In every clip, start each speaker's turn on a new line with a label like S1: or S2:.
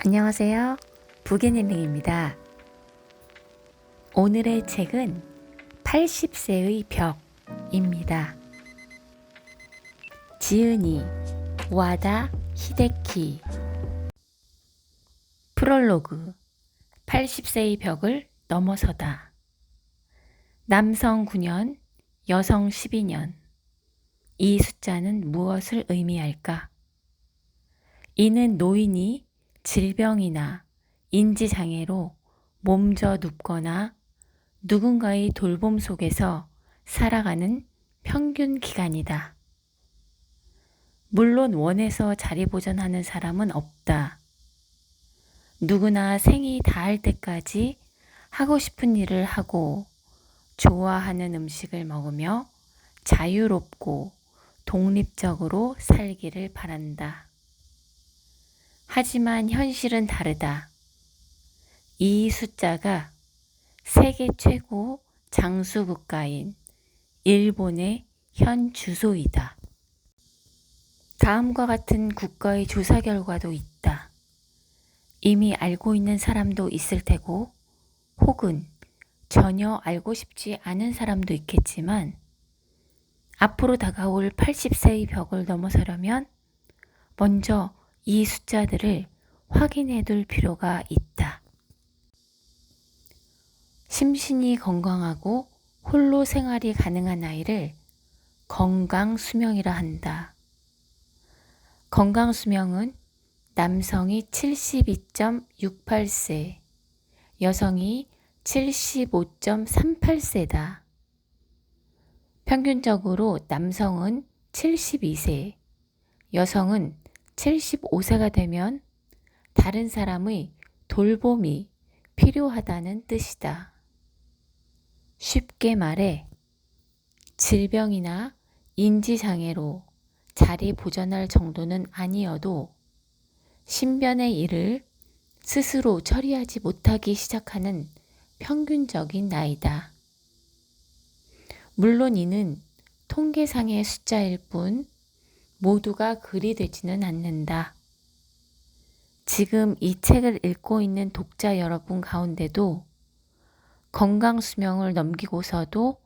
S1: 안녕하세요. 부겐일링입니다. 오늘의 책은 80세의 벽입니다. 지은이 와다 히데키. 프롤로그 80세의 벽을 넘어서다. 남성 9년, 여성 12년. 이 숫자는 무엇을 의미할까? 이는 노인이 질병이나 인지장애로 몸져 눕거나 누군가의 돌봄 속에서 살아가는 평균 기간이다. 물론 원해서 자리보전하는 사람은 없다. 누구나 생이 다할 때까지 하고 싶은 일을 하고 좋아하는 음식을 먹으며 자유롭고 독립적으로 살기를 바란다. 하지만 현실은 다르다. 이 숫자가 세계 최고 장수 국가인 일본의 현 주소이다. 다음과 같은 국가의 조사 결과도 있다. 이미 알고 있는 사람도 있을 테고 혹은 전혀 알고 싶지 않은 사람도 있겠지만 앞으로 다가올 80세의 벽을 넘어서려면 먼저 이 숫자들을 확인해 둘 필요가 있다. 심신이 건강하고 홀로 생활이 가능한 나이를 건강수명이라 한다. 건강수명은 남성이 72.68세, 여성이 75.38세다. 평균적으로 남성은 72세, 여성은 75세가 되면 다른 사람의 돌봄이 필요하다는 뜻이다. 쉽게 말해 질병이나 인지장애로 자리 보전할 정도는 아니어도 신변의 일을 스스로 처리하지 못하기 시작하는 평균적인 나이다. 물론 이는 통계상의 숫자일 뿐 모두가 그리 되지는 않는다. 지금 이 책을 읽고 있는 독자 여러분 가운데도 건강수명을 넘기고서도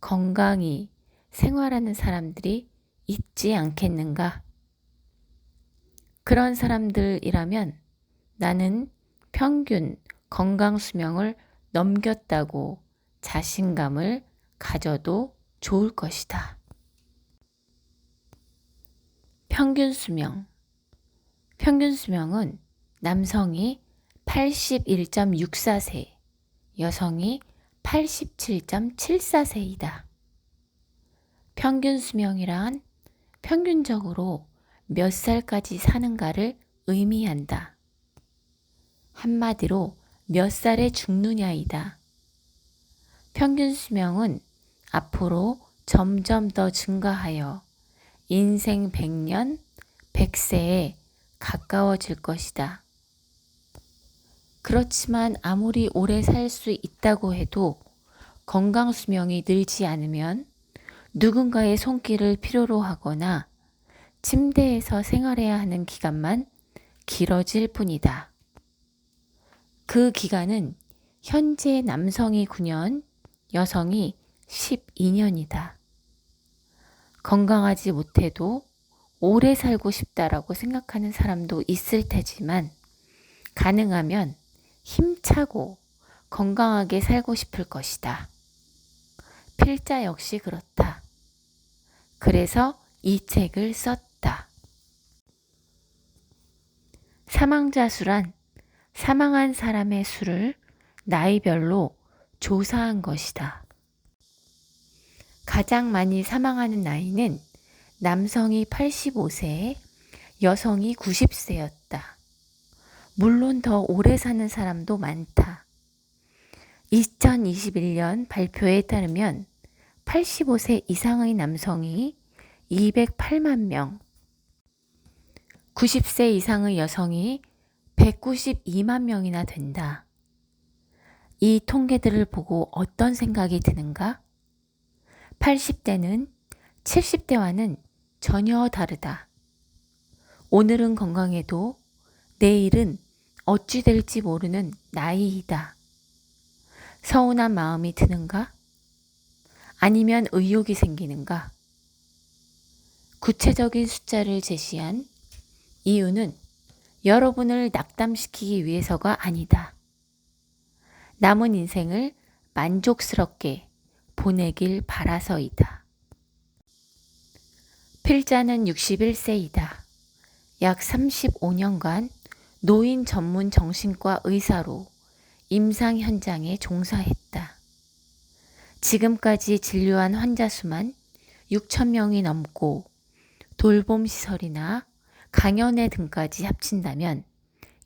S1: 건강히 생활하는 사람들이 있지 않겠는가? 그런 사람들이라면 나는 평균 건강수명을 넘겼다고 자신감을 가져도 좋을 것이다. 평균수명. 평균수명은 남성이 81.64세, 여성이 87.74세이다. 평균수명이란 평균적으로 몇 살까지 사는가를 의미한다. 한마디로 몇 살에 죽느냐이다. 평균수명은 앞으로 점점 더 증가하여 인생 100년, 100세에 가까워질 것이다. 그렇지만 아무리 오래 살 수 있다고 해도 건강수명이 늘지 않으면 누군가의 손길을 필요로 하거나 침대에서 생활해야 하는 기간만 길어질 뿐이다. 그 기간은 현재 남성이 9년, 여성이 12년이다. 건강하지 못해도 오래 살고 싶다라고 생각하는 사람도 있을 테지만 가능하면 힘차고 건강하게 살고 싶을 것이다. 필자 역시 그렇다. 그래서 이 책을 썼다. 사망자 수란 사망한 사람의 수를 나이별로 조사한 것이다. 가장 많이 사망하는 나이는 남성이 85세, 여성이 90세였다. 물론 더 오래 사는 사람도 많다. 2021년 발표에 따르면 85세 이상의 남성이 208만 명, 90세 이상의 여성이 192만 명이나 된다. 이 통계들을 보고 어떤 생각이 드는가? 80대는 70대와는 전혀 다르다. 오늘은 건강해도 내일은 어찌 될지 모르는 나이이다. 서운한 마음이 드는가? 아니면 의욕이 생기는가? 구체적인 숫자를 제시한 이유는 여러분을 낙담시키기 위해서가 아니다. 남은 인생을 만족스럽게 보내길 바라서이다. 필자는 61세이다. 약 35년간 노인 전문 정신과 의사로 임상 현장에 종사했다. 지금까지 진료한 환자 수만 6천 명이 넘고 돌봄 시설이나 강연회 등까지 합친다면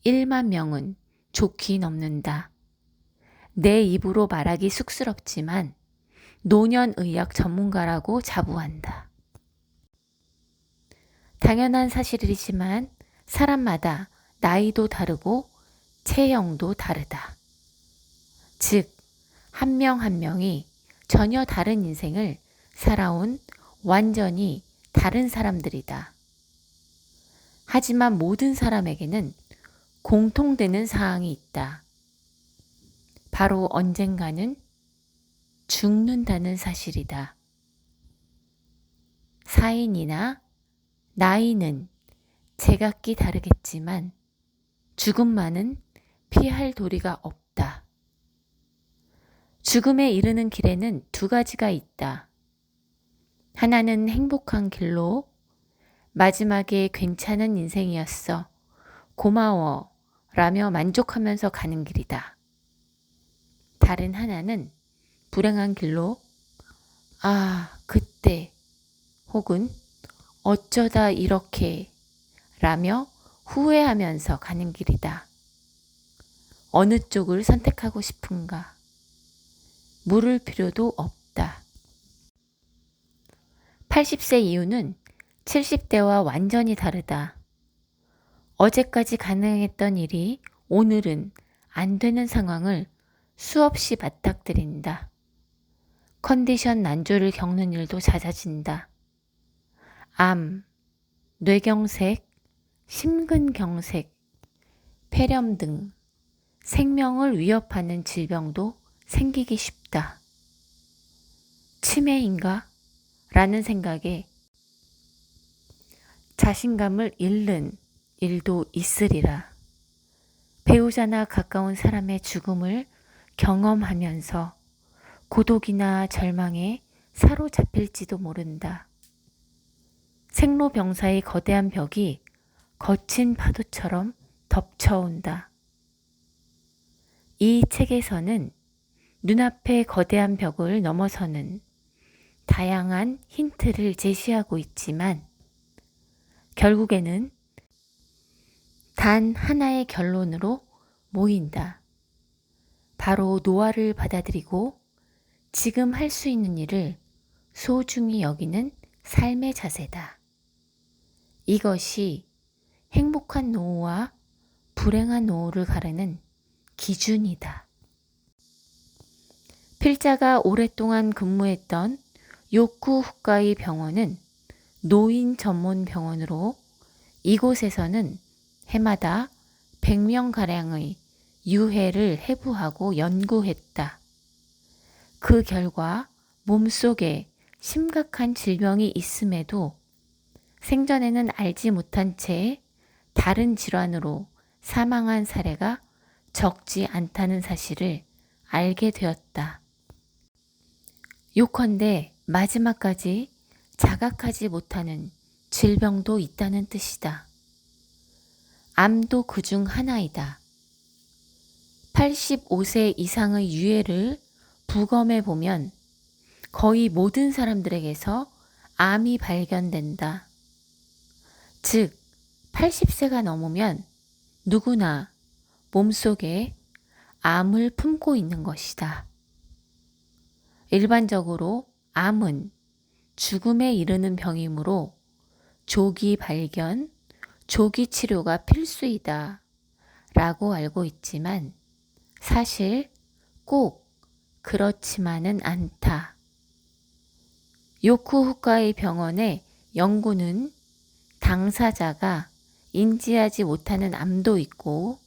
S1: 1만 명은 좋게 넘는다. 내 입으로 말하기 쑥스럽지만 노년의학 전문가라고 자부한다. 당연한 사실이지만 사람마다 나이도 다르고 체형도 다르다. 즉, 한 명 한 명이 전혀 다른 인생을 살아온 완전히 다른 사람들이다. 하지만 모든 사람에게는 공통되는 사항이 있다. 바로 언젠가는 죽는다는 사실이다. 사인이나 나이는 제각기 다르겠지만 죽음만은 피할 도리가 없다. 죽음에 이르는 길에는 두 가지가 있다. 하나는 행복한 길로 마지막에 괜찮은 인생이었어. 고마워. 라며 만족하면서 가는 길이다. 다른 하나는 불행한 길로 그때 혹은 어쩌다 이렇게 라며 후회하면서 가는 길이다. 어느 쪽을 선택하고 싶은가? 물을 필요도 없다. 80세 이후는 70대와 완전히 다르다. 어제까지 가능했던 일이 오늘은 안 되는 상황을 수없이 맞닥뜨린다. 컨디션 난조를 겪는 일도 잦아진다. 암, 뇌경색, 심근경색, 폐렴 등 생명을 위협하는 질병도 생기기 쉽다. 치매인가? 라는 생각에 자신감을 잃는 일도 있으리라. 배우자나 가까운 사람의 죽음을 경험하면서 고독이나 절망에 사로잡힐지도 모른다. 생로병사의 거대한 벽이 거친 파도처럼 덮쳐온다. 이 책에서는 눈앞의 거대한 벽을 넘어서는 다양한 힌트를 제시하고 있지만 결국에는 단 하나의 결론으로 모인다. 바로 노화를 받아들이고 지금 할 수 있는 일을 소중히 여기는 삶의 자세다. 이것이 행복한 노후와 불행한 노후를 가르는 기준이다. 필자가 오랫동안 근무했던 요쿠후카이 병원은 노인 전문 병원으로 이곳에서는 해마다 100명가량의 유해를 해부하고 연구했다. 그 결과 몸속에 심각한 질병이 있음에도 생전에는 알지 못한 채 다른 질환으로 사망한 사례가 적지 않다는 사실을 알게 되었다. 요컨대 마지막까지 자각하지 못하는 질병도 있다는 뜻이다. 암도 그중 하나이다. 85세 이상의 유해를 부검해 보면 거의 모든 사람들에게서 암이 발견된다. 즉, 80세가 넘으면 누구나 몸속에 암을 품고 있는 것이다. 일반적으로 암은 죽음에 이르는 병이므로 조기 발견, 조기 치료가 필수이다 라고 알고 있지만 사실 꼭 그렇지만은 않다. 요쿠후카이 병원의 연구는 당사자가 인지하지 못하는 암도 있고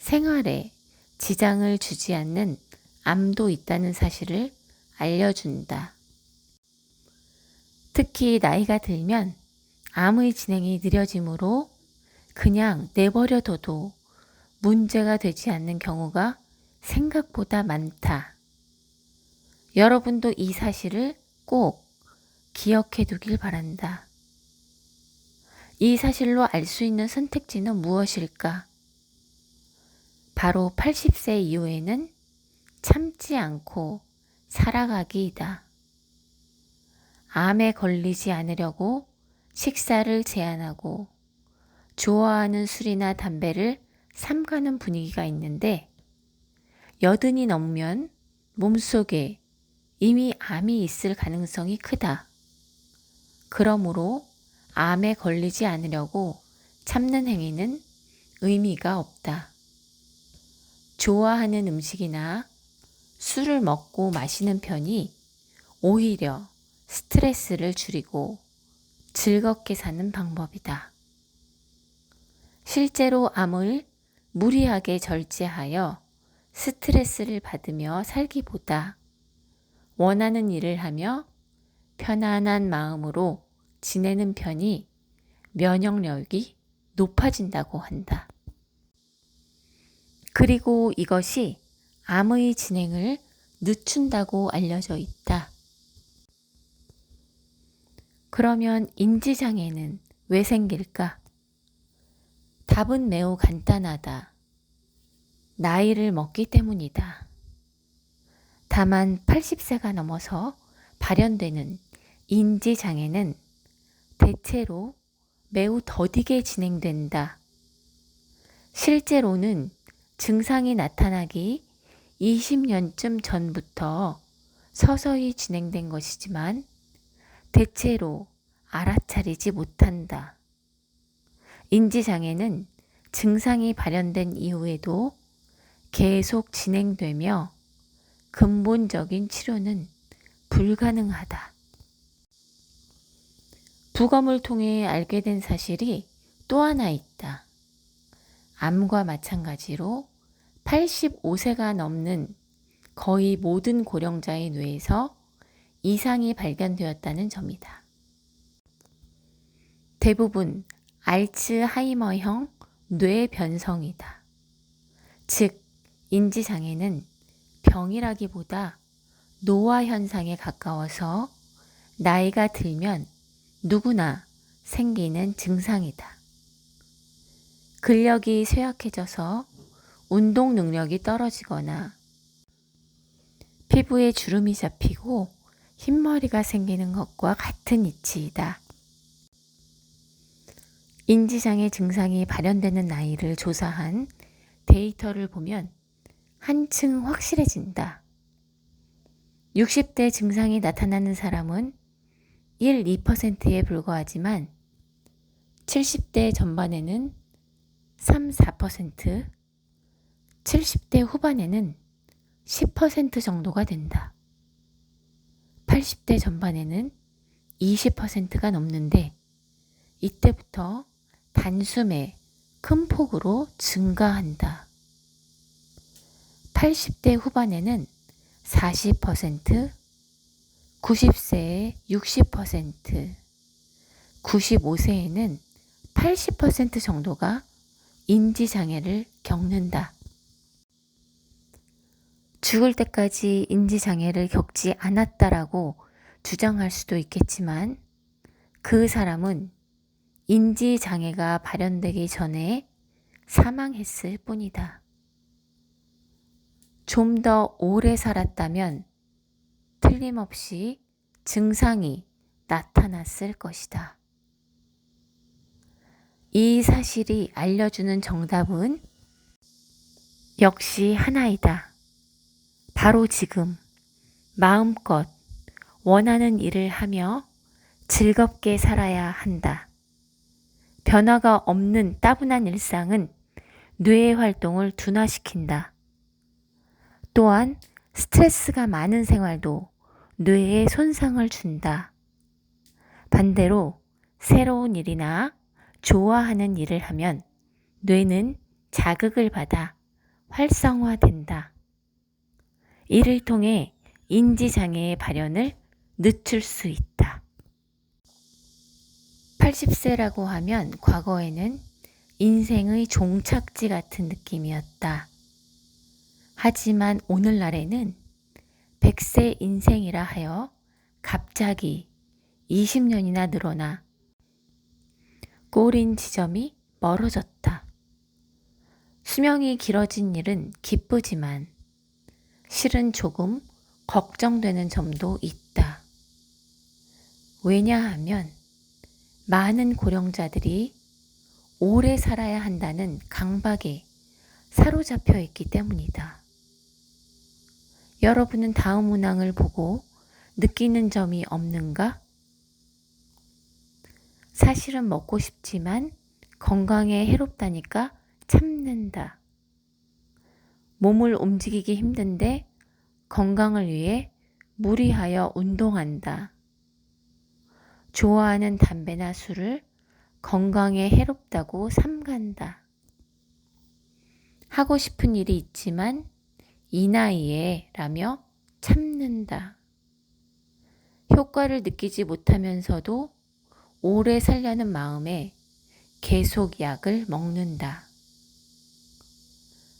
S1: 생활에 지장을 주지 않는 암도 있다는 사실을 알려준다. 특히 나이가 들면 암의 진행이 느려지므로 그냥 내버려둬도 문제가 되지 않는 경우가 생각보다 많다. 여러분도 이 사실을 꼭 기억해 두길 바란다. 이 사실로 알 수 있는 선택지는 무엇일까? 바로 80세 이후에는 참지 않고 살아가기이다. 암에 걸리지 않으려고 식사를 제한하고 좋아하는 술이나 담배를 삼가는 분위기가 있는데 80이 넘으면 몸속에 이미 암이 있을 가능성이 크다. 그러므로 암에 걸리지 않으려고 참는 행위는 의미가 없다. 좋아하는 음식이나 술을 먹고 마시는 편이 오히려 스트레스를 줄이고 즐겁게 사는 방법이다. 실제로 암을 무리하게 절제하여 스트레스를 받으며 살기보다 원하는 일을 하며 편안한 마음으로 지내는 편이 면역력이 높아진다고 한다. 그리고 이것이 암의 진행을 늦춘다고 알려져 있다. 그러면 인지장애는 왜 생길까? 답은 매우 간단하다. 나이를 먹기 때문이다. 다만 80세가 넘어서 발현되는 인지장애는 대체로 매우 더디게 진행된다. 실제로는 증상이 나타나기 20년쯤 전부터 서서히 진행된 것이지만 대체로 알아차리지 못한다. 인지장애는 증상이 발현된 이후에도 계속 진행되며 근본적인 치료는 불가능하다. 부검을 통해 알게 된 사실이 또 하나 있다. 암과 마찬가지로 85세가 넘는 거의 모든 고령자의 뇌에서 이상이 발견되었다는 점이다. 대부분 알츠하이머형 뇌 변성이다. 즉, 인지장애는 병이라기보다 노화 현상에 가까워서 나이가 들면 누구나 생기는 증상이다. 근력이 쇠약해져서 운동 능력이 떨어지거나 피부에 주름이 잡히고 흰머리가 생기는 것과 같은 이치이다. 인지장애 증상이 발현되는 나이를 조사한 데이터를 보면 한층 확실해진다. 60대 증상이 나타나는 사람은 1, 2%에 불과하지만 70대 전반에는 3, 4%, 70대 후반에는 10% 정도가 된다. 80대 전반에는 20%가 넘는데 이때부터 단숨에 큰 폭으로 증가한다. 80대 후반에는 40%, 90세에 60%, 95세에는 80% 정도가 인지장애를 겪는다. 죽을 때까지 인지장애를 겪지 않았다라고 주장할 수도 있겠지만 그 사람은 인지장애가 발현되기 전에 사망했을 뿐이다. 좀 더 오래 살았다면 틀림없이 증상이 나타났을 것이다. 이 사실이 알려주는 정답은 역시 하나이다. 바로 지금 마음껏 원하는 일을 하며 즐겁게 살아야 한다. 변화가 없는 따분한 일상은 뇌의 활동을 둔화시킨다. 또한 스트레스가 많은 생활도 뇌에 손상을 준다. 반대로 새로운 일이나 좋아하는 일을 하면 뇌는 자극을 받아 활성화된다. 이를 통해 인지장애의 발현을 늦출 수 있다. 80세라고 하면 과거에는 인생의 종착지 같은 느낌이었다. 하지만 오늘날에는 100세 인생이라 하여 갑자기 20년이나 늘어나 꼬린 지점이 멀어졌다. 수명이 길어진 일은 기쁘지만 실은 조금 걱정되는 점도 있다. 왜냐하면 많은 고령자들이 오래 살아야 한다는 강박에 사로잡혀 있기 때문이다. 여러분은 다음 문항을 보고 느끼는 점이 없는가? 사실은 먹고 싶지만 건강에 해롭다니까 참는다. 몸을 움직이기 힘든데 건강을 위해 무리하여 운동한다. 좋아하는 담배나 술을 건강에 해롭다고 삼간다. 하고 싶은 일이 있지만 이 나이에 라며 참는다. 효과를 느끼지 못하면서도 오래 살려는 마음에 계속 약을 먹는다.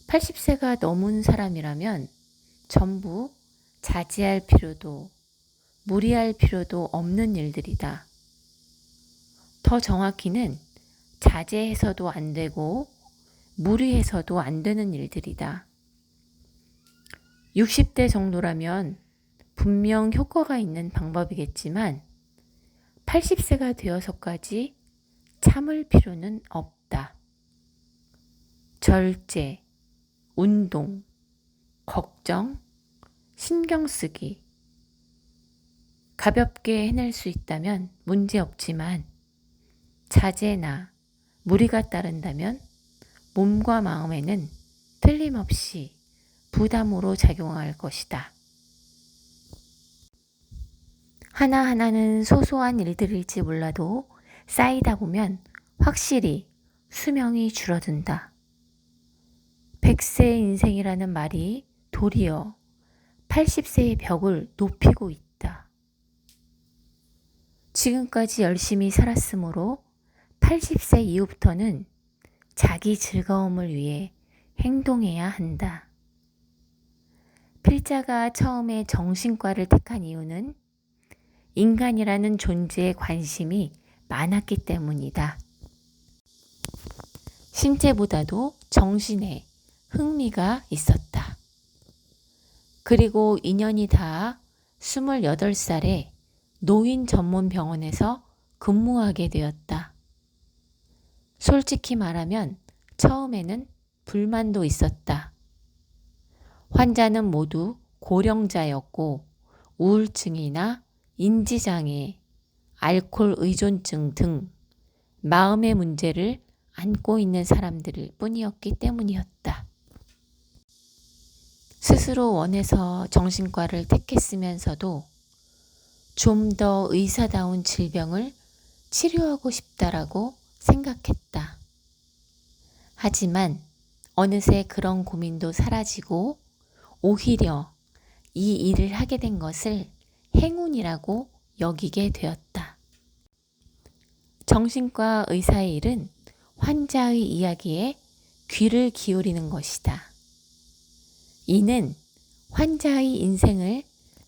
S1: 80세가 넘은 사람이라면 전부 자제할 필요도 무리할 필요도 없는 일들이다. 더 정확히는 자제해서도 안 되고 무리해서도 안 되는 일들이다. 60대 정도라면 분명 효과가 있는 방법이겠지만 80세가 되어서까지 참을 필요는 없다. 절제, 운동, 걱정, 신경 쓰기. 가볍게 해낼 수 있다면 문제 없지만 자제나 무리가 따른다면 몸과 마음에는 틀림없이 부담으로 작용할 것이다. 하나하나는 소소한 일들일지 몰라도 쌓이다 보면 확실히 수명이 줄어든다. 100세 인생이라는 말이 도리어 80세의 벽을 높이고 있다. 지금까지 열심히 살았으므로 80세 이후부터는 자기 즐거움을 위해 행동해야 한다. 필자가 처음에 정신과를 택한 이유는 인간이라는 존재에 관심이 많았기 때문이다. 신체보다도 정신에 흥미가 있었다. 그리고 인연이 닿아 28살에 노인 전문 병원에서 근무하게 되었다. 솔직히 말하면 처음에는 불만도 있었다. 환자는 모두 고령자였고 우울증이나 인지장애, 알코올 의존증 등 마음의 문제를 안고 있는 사람들 뿐이었기 때문이었다. 스스로 원해서 정신과를 택했으면서도 좀 더 의사다운 질병을 치료하고 싶다라고 생각했다. 하지만 어느새 그런 고민도 사라지고 오히려 이 일을 하게 된 것을 행운이라고 여기게 되었다. 정신과 의사의 일은 환자의 이야기에 귀를 기울이는 것이다. 이는 환자의 인생을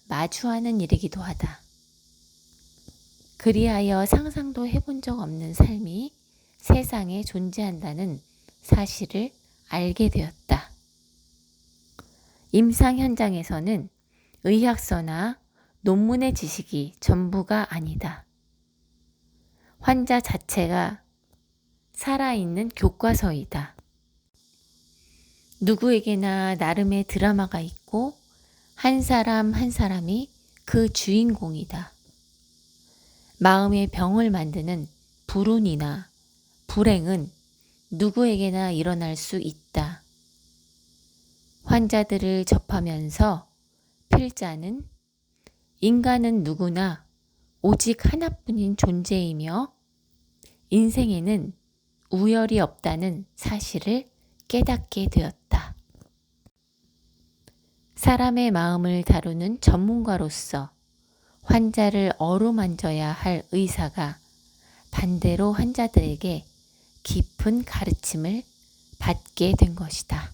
S1: 마주하는 일이기도 하다. 그리하여 상상도 해본 적 없는 삶이 세상에 존재한다는 사실을 알게 되었다. 임상 현장에서는 의학서나 논문의 지식이 전부가 아니다. 환자 자체가 살아있는 교과서이다. 누구에게나 나름의 드라마가 있고 한 사람 한 사람이 그 주인공이다. 마음의 병을 만드는 불운이나 불행은 누구에게나 일어날 수 있다. 환자들을 접하면서 필자는 인간은 누구나 오직 하나뿐인 존재이며 인생에는 우열이 없다는 사실을 깨닫게 되었다. 사람의 마음을 다루는 전문가로서 환자를 어루만져야 할 의사가 반대로 환자들에게 깊은 가르침을 받게 된 것이다.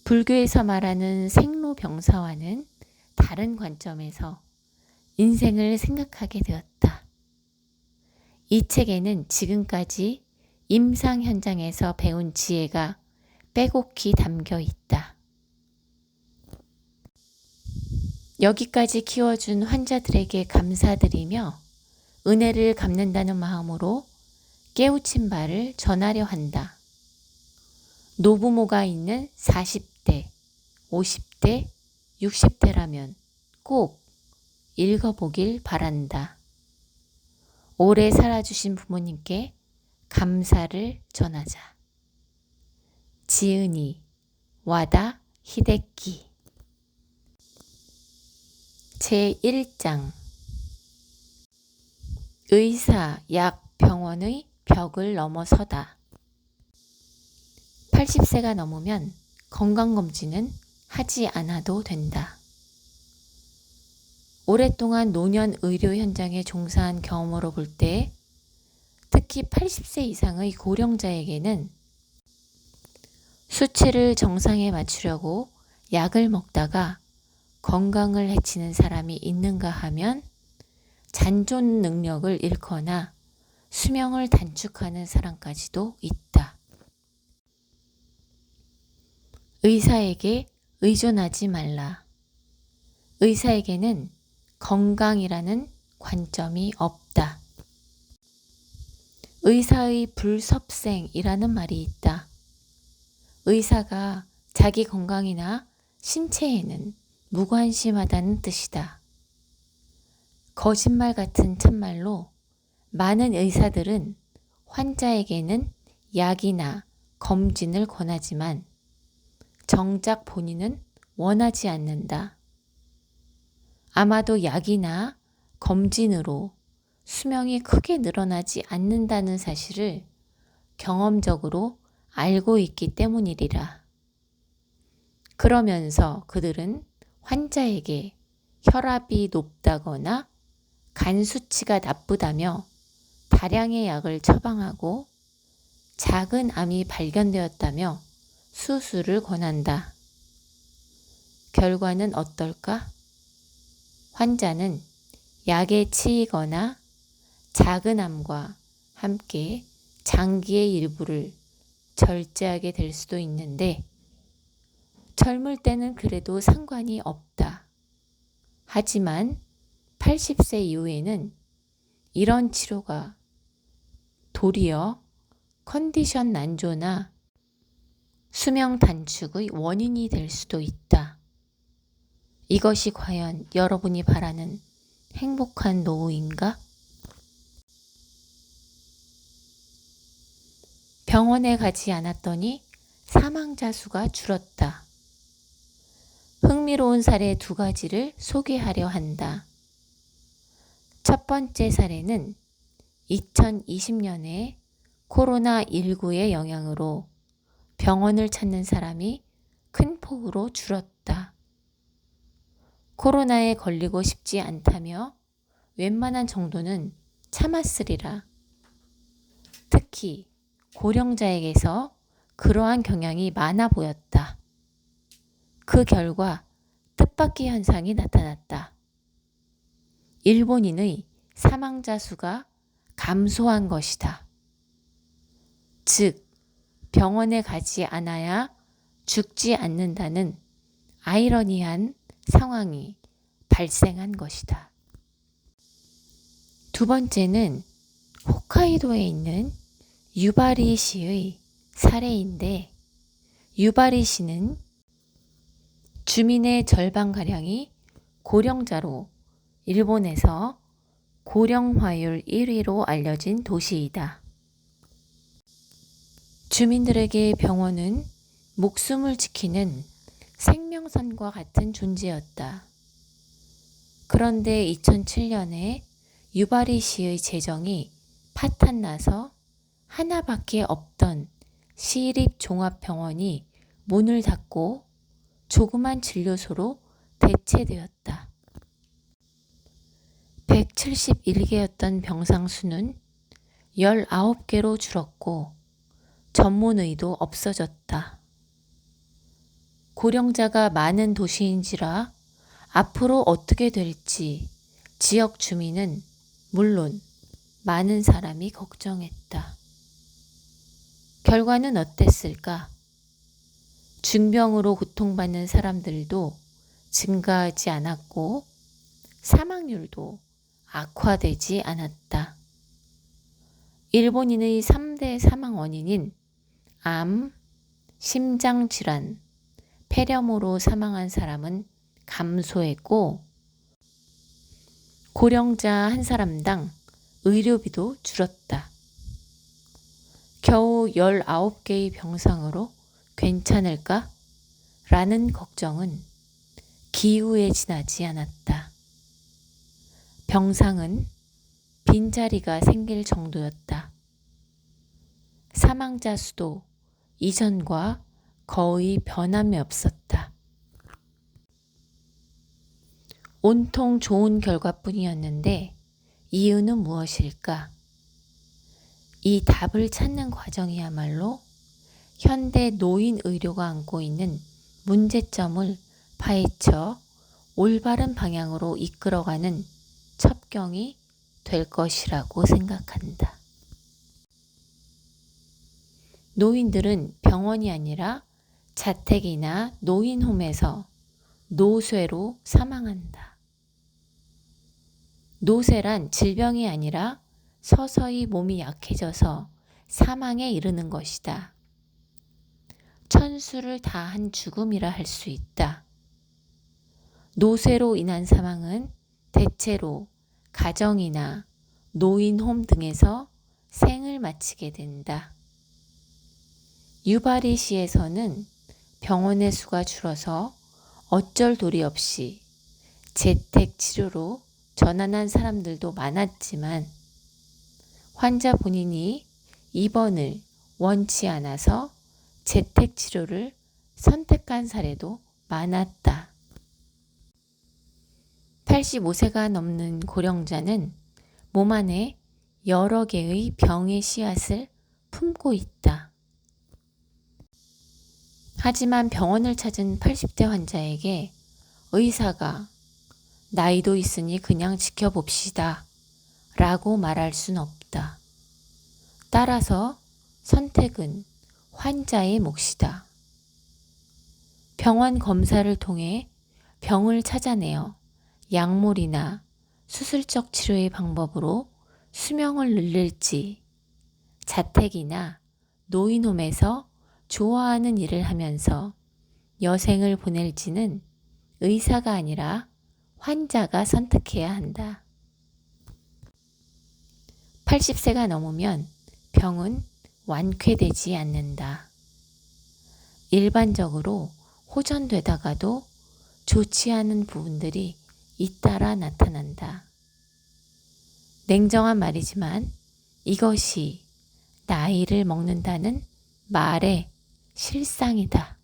S1: 불교에서 말하는 생로병사와는 다른 관점에서 인생을 생각하게 되었다. 이 책에는 지금까지 임상 현장에서 배운 지혜가 빼곡히 담겨 있다. 여기까지 키워준 환자들에게 감사드리며 은혜를 갚는다는 마음으로 깨우친 바를 전하려 한다. 노부모가 있는 40대, 50대, 60대라면 꼭 읽어보길 바란다. 오래 살아주신 부모님께 감사를 전하자. 지은이 와다 히데키 제1장 의사, 약, 병원의 벽을 넘어서다. 80세가 넘으면 건강검진은 하지 않아도 된다. 오랫동안 노년 의료 현장에 종사한 경험으로 볼 때 특히 80세 이상의 고령자에게는 수치를 정상에 맞추려고 약을 먹다가 건강을 해치는 사람이 있는가 하면 잔존 능력을 잃거나 수명을 단축하는 사람까지도 있다. 의사에게 의존하지 말라. 의사에게는 건강이라는 관점이 없다. 의사의 불섭생이라는 말이 있다. 의사가 자기 건강이나 신체에는 무관심하다는 뜻이다. 거짓말 같은 참말로 많은 의사들은 환자에게는 약이나 검진을 권하지만 정작 본인은 원하지 않는다. 아마도 약이나 검진으로 수명이 크게 늘어나지 않는다는 사실을 경험적으로 알고 있기 때문이리라. 그러면서 그들은 환자에게 혈압이 높다거나 간 수치가 나쁘다며 다량의 약을 처방하고 작은 암이 발견되었다며 수술을 권한다. 결과는 어떨까? 환자는 약에 치이거나 작은 암과 함께 장기의 일부를 절제하게 될 수도 있는데 젊을 때는 그래도 상관이 없다. 하지만 80세 이후에는 이런 치료가 도리어 컨디션 난조나 수명 단축의 원인이 될 수도 있다. 이것이 과연 여러분이 바라는 행복한 노후인가? 병원에 가지 않았더니 사망자 수가 줄었다. 흥미로운 사례 2가지를 소개하려 한다. 첫 번째 사례는 2020년에 코로나19의 영향으로 병원을 찾는 사람이 큰 폭으로 줄었다. 코로나에 걸리고 싶지 않다며 웬만한 정도는 참았으리라. 특히 고령자에게서 그러한 경향이 많아 보였다. 그 결과 뜻밖의 현상이 나타났다. 일본인의 사망자 수가 감소한 것이다. 즉, 병원에 가지 않아야 죽지 않는다는 아이러니한 상황이 발생한 것이다. 두 번째는 홋카이도에 있는 유바리시의 사례인데 유바리시는 주민의 절반가량이 고령자로 일본에서 고령화율 1위로 알려진 도시이다. 주민들에게 병원은 목숨을 지키는 생명선과 같은 존재였다. 그런데 2007년에 유바리시의 재정이 파탄나서 하나밖에 없던 시립종합병원이 문을 닫고 조그만 진료소로 대체되었다. 171개였던 병상 수는 19개로 줄었고 전문의도 없어졌다. 고령자가 많은 도시인지라 앞으로 어떻게 될지 지역 주민은 물론 많은 사람이 걱정했다. 결과는 어땠을까? 중병으로 고통받는 사람들도 증가하지 않았고 사망률도 악화되지 않았다. 일본인의 3대 사망 원인인 암, 심장질환, 폐렴으로 사망한 사람은 감소했고 고령자 한 사람당 의료비도 줄었다. 겨우 19개의 병상으로 괜찮을까? 라는 걱정은 기후에 지나지 않았다. 병상은 빈자리가 생길 정도였다. 사망자 수도 이전과 거의 변함이 없었다. 온통 좋은 결과뿐이었는데 이유는 무엇일까? 이 답을 찾는 과정이야말로 현대 노인 의료가 안고 있는 문제점을 파헤쳐 올바른 방향으로 이끌어가는 첩경이 될 것이라고 생각한다. 노인들은 병원이 아니라 자택이나 노인홈에서 노쇠로 사망한다. 노쇠란 질병이 아니라 서서히 몸이 약해져서 사망에 이르는 것이다. 천수를 다한 죽음이라 할 수 있다. 노쇠로 인한 사망은 대체로 가정이나 노인홈 등에서 생을 마치게 된다. 유바리시에서는 병원의 수가 줄어서 어쩔 도리 없이 재택 치료로 전환한 사람들도 많았지만 환자 본인이 입원을 원치 않아서 재택 치료를 선택한 사례도 많았다. 85세가 넘는 고령자는 몸 안에 여러 개의 병의 씨앗을 품고 있다. 하지만 병원을 찾은 80대 환자에게 의사가 나이도 있으니 그냥 지켜봅시다 라고 말할 순 없다. 따라서 선택은 환자의 몫이다. 병원 검사를 통해 병을 찾아내어 약물이나 수술적 치료의 방법으로 수명을 늘릴지 자택이나 노인홈에서 좋아하는 일을 하면서 여생을 보낼지는 의사가 아니라 환자가 선택해야 한다. 80세가 넘으면 병은 완쾌되지 않는다. 일반적으로 호전되다가도 좋지 않은 부분들이 잇따라 나타난다. 냉정한 말이지만 이것이 나이를 먹는다는 말의 실상이다.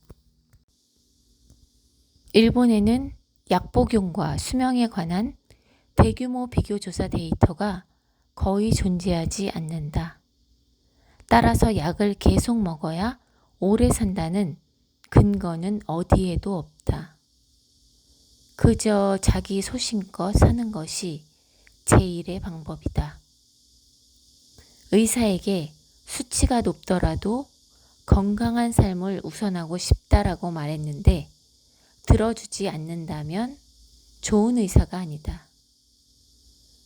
S1: 일본에는 약복용과 수명에 관한 대규모 비교조사 데이터가 거의 존재하지 않는다. 따라서 약을 계속 먹어야 오래 산다는 근거는 어디에도 없다. 그저 자기 소신껏 사는 것이 제일의 방법이다. 의사에게 수치가 높더라도 건강한 삶을 우선하고 싶다라고 말했는데 들어주지 않는다면 좋은 의사가 아니다.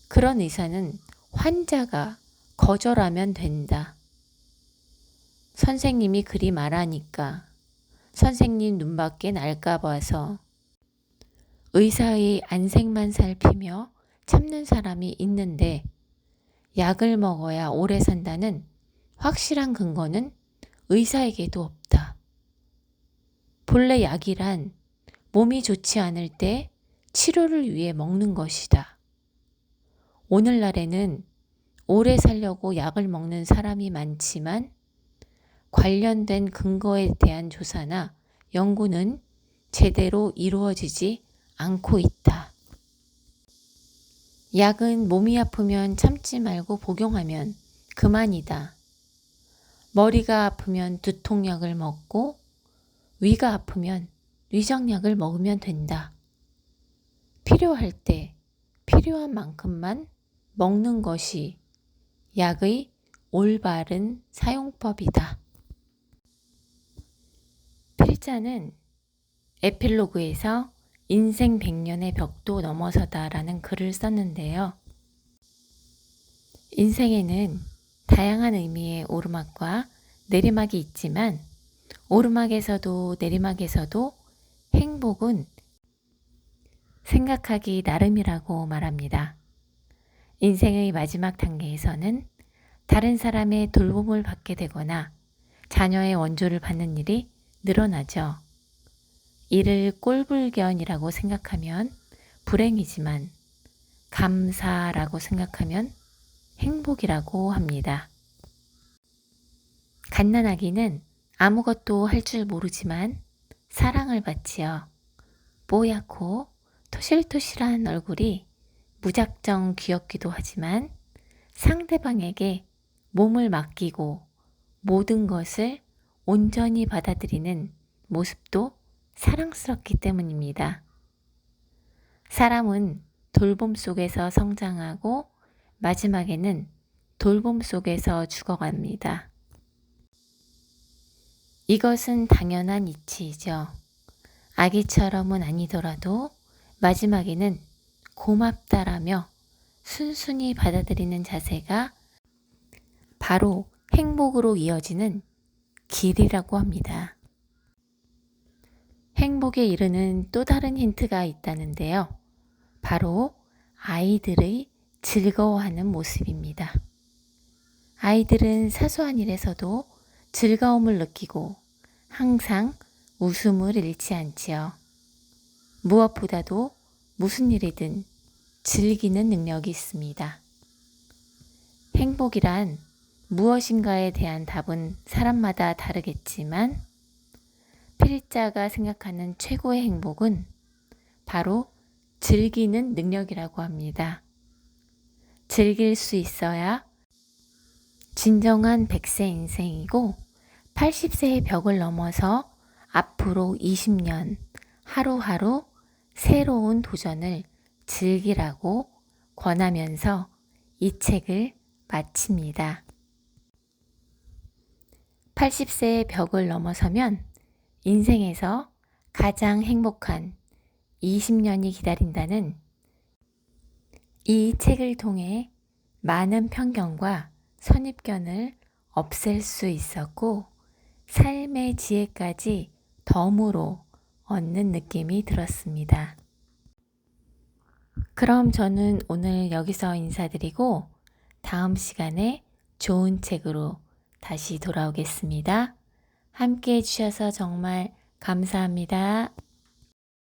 S1: 그런 의사는 환자가 거절하면 된다. 선생님이 그리 말하니까 선생님 눈밖에 날까 봐서 의사의 안색만 살피며 참는 사람이 있는데 약을 먹어야 오래 산다는 확실한 근거는 의사에게도 없다. 본래 약이란 몸이 좋지 않을 때 치료를 위해 먹는 것이다. 오늘날에는 오래 살려고 약을 먹는 사람이 많지만 관련된 근거에 대한 조사나 연구는 제대로 이루어지지 않고 있다. 약은 몸이 아프면 참지 말고 복용하면 그만이다. 머리가 아프면 두통약을 먹고 위가 아프면 위장약을 먹으면 된다. 필요할 때 필요한 만큼만 먹는 것이 약의 올바른 사용법이다. 필자는 에필로그에서 인생 100년의 벽도 넘어서다라는 글을 썼는데요. 인생에는 다양한 의미의 오르막과 내리막이 있지만 오르막에서도 내리막에서도 행복은 생각하기 나름이라고 말합니다. 인생의 마지막 단계에서는 다른 사람의 돌봄을 받게 되거나 자녀의 원조를 받는 일이 늘어나죠. 이를 꼴불견이라고 생각하면 불행이지만 감사라고 생각하면 행복이라고 합니다. 갓난아기는 아무것도 할 줄 모르지만 사랑을 받지요. 뽀얗고 토실토실한 얼굴이 무작정 귀엽기도 하지만 상대방에게 몸을 맡기고 모든 것을 온전히 받아들이는 모습도 사랑스럽기 때문입니다. 사람은 돌봄 속에서 성장하고 마지막에는 돌봄 속에서 죽어갑니다. 이것은 당연한 이치이죠. 아기처럼은 아니더라도 마지막에는 고맙다라며 순순히 받아들이는 자세가 바로 행복으로 이어지는 길이라고 합니다. 행복에 이르는 또 다른 힌트가 있다는데요. 바로 아이들의 즐거워하는 모습입니다. 아이들은 사소한 일에서도 즐거움을 느끼고 항상 웃음을 잃지 않지요. 무엇보다도 무슨 일이든 즐기는 능력이 있습니다. 행복이란 무엇인가에 대한 답은 사람마다 다르겠지만 필자가 생각하는 최고의 행복은 바로 즐기는 능력이라고 합니다. 즐길 수 있어야 진정한 100세 인생이고 80세의 벽을 넘어서 앞으로 20년 하루하루 새로운 도전을 즐기라고 권하면서 이 책을 마칩니다. 80세의 벽을 넘어서면 인생에서 가장 행복한 20년이 기다린다는 이 책을 통해 많은 편견과 선입견을 없앨 수 있었고 삶의 지혜까지 덤으로 얻는 느낌이 들었습니다. 그럼 저는 오늘 여기서 인사드리고 다음 시간에 좋은 책으로 다시 돌아오겠습니다. 함께 해주셔서 정말 감사합니다.